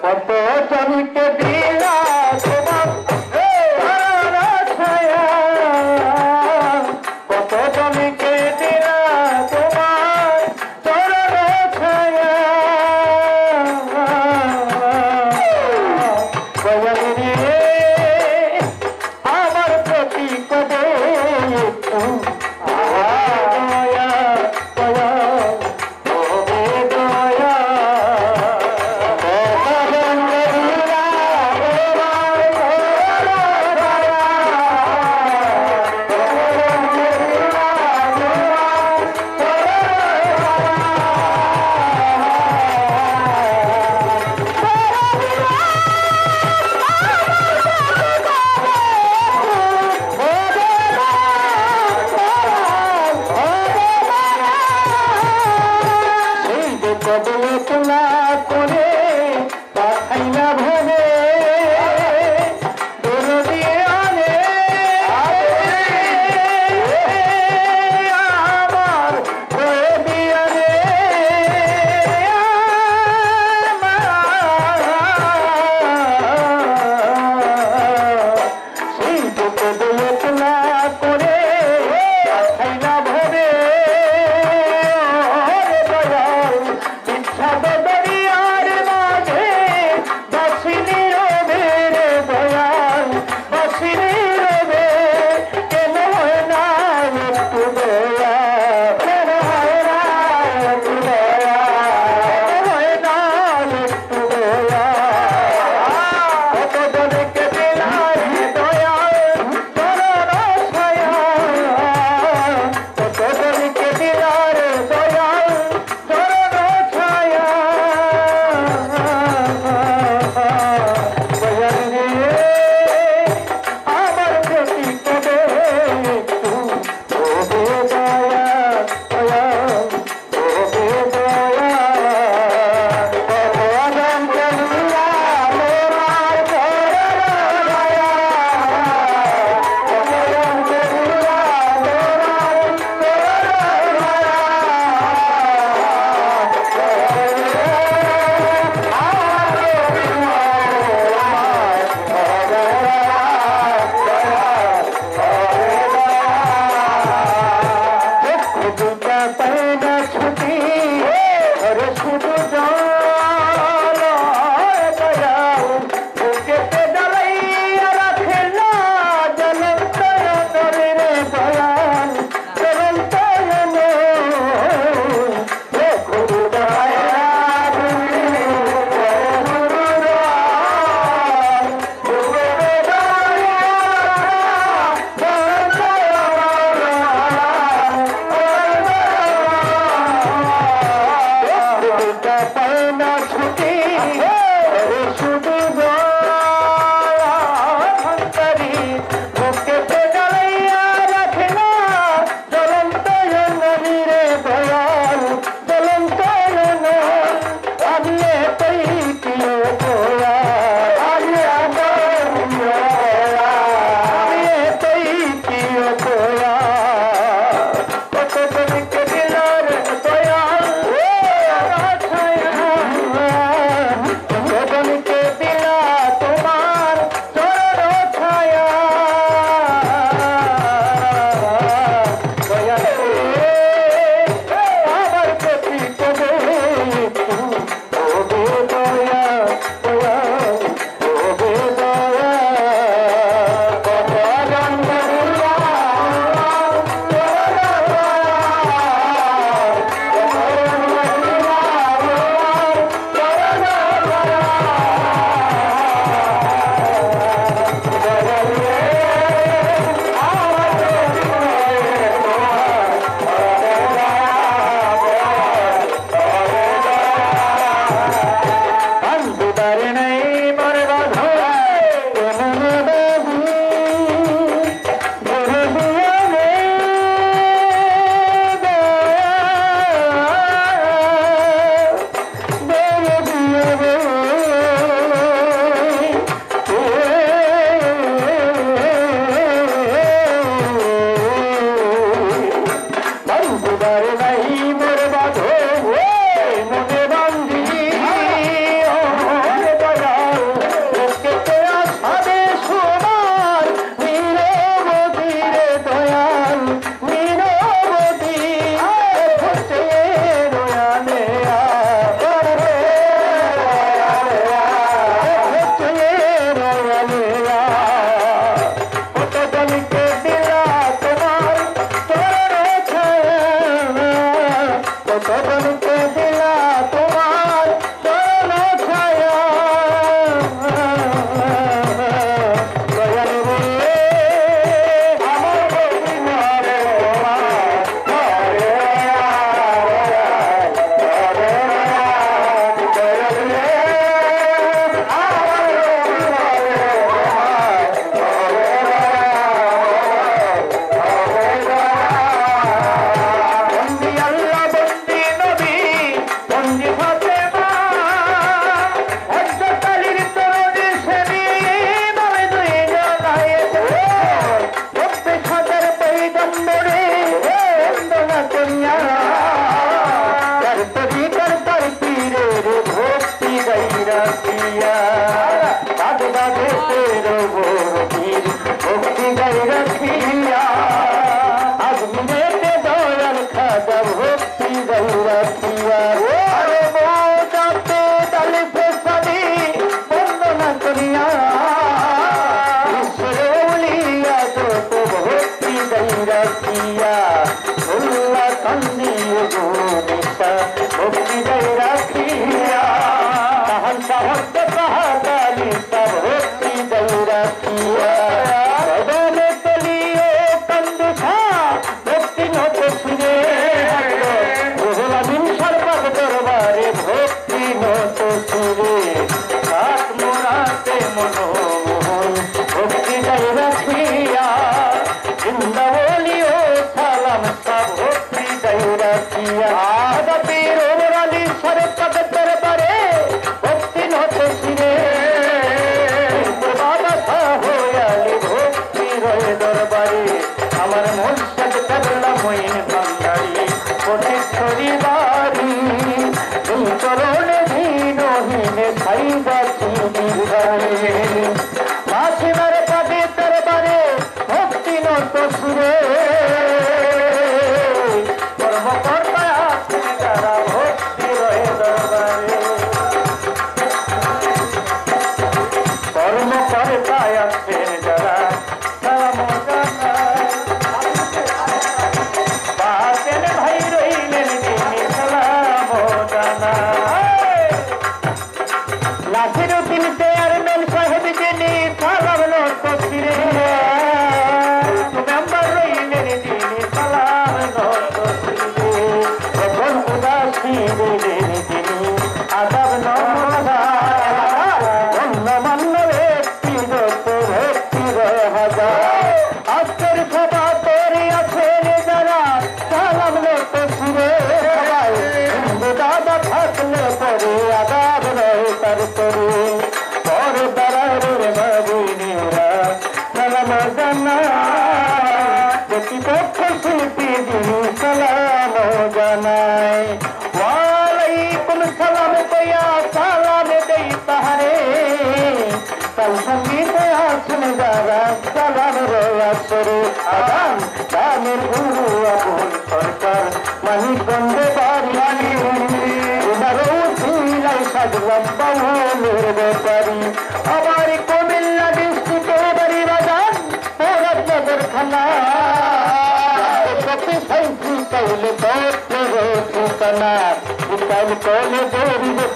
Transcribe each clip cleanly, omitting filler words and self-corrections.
কত জনকে দিলা তোমার ছায়া, কত জনকে দিলা তোমার চরণ ছায়া। দয়ালে আমার প্রতি কবে महंत कहानी सब होती दौरा किया में तलिए कंदुषा भक्ति नोटे सुने दिन सर्वत दरबारे भक्ति नोटे सुने सात मोराते मनोमोहन भक्ति दौरा किया जिंदवलियो सालाम सब भक्ति दौरा किया आदा पीर उमर अली सरपद दरबारे भक्ति नोटे सुने बाबा साहब अली भक्ति रहे दरबारे আমার মুর্শিদ করলা মইন বাঙালি কোটেশ্বরী বাড়ি এই চরণে ধীনহীনে খাইবা চিনি ঘরে মাসিমার পাদে দরবারে ভক্তি নত সুরে কর্মকর্তা আছেন যারা ভক্তি রয়ে দরবারে কর্মকর্তা আছেন যারা তারা মজা नासिरुद्दीन चेयरमैन साहेब जिनी सालाम नोट सिरे मेंबर रहिलेन जिनी सालाम नोट सिरे এখন উদাসী দিলেন যিনি আদাব নমনা অন্যমান্য ব্যক্তি যত ভক্তি হাজার আজকের সভা তৈরি আছেন যারা সালাম নোট সিরে সবাই দাদা থাকলে পরে আদাব নয় তার করে পর দাঁড়ারে বাবুনিরা সালাম জানায় প্রতিপক্ষ শিল্পী যিনি সালাম জানায় ওয়ালাইকুম সালাম কইয়া সালাম দেই তাহারে তার সঙ্গীতে আছেন যারা সালাম রয়াসরে আদান দামের গুরু আপন সরকার মানিকগঞ্জে বাড়ি সাজলাম বাউলের ব্যাপারী আমার কুমিল্লা ডিস্ট্রিক্টের বাড়ি বাজার মুরাদনগর থানা সাইন্সি কাইলে ঠিকানা বিকাল কলে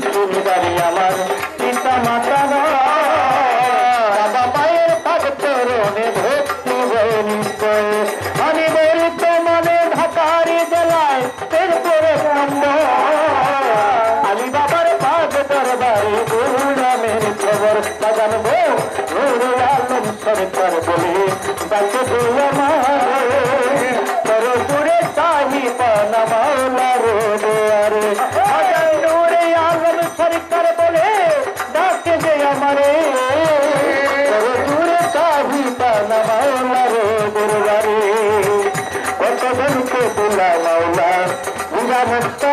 দৌড়ি বাড়ি আমার পিতা মাতা বাবা মায়ের পাগতরণে ভক্তি হয়ে নিশ্চয় আমি বলি তো মনে ঢাকারি জেলায় এরপরে আলী বাবার পাগ দরবারে গুরু নামের খবর জানবো নুরুল আলম সরকার বলে তাকে দিয়ে মারে তোর পুরে চাহি পানা মাওলা রে দেয়ারে হাজার নুরে আলম সরকার বলে ডাকে যে আমারে তোর পুরে চাহি পানা মাওলা রে দেয়ারে কত জনকে দিলা মাওলা বুঝা মুক্ত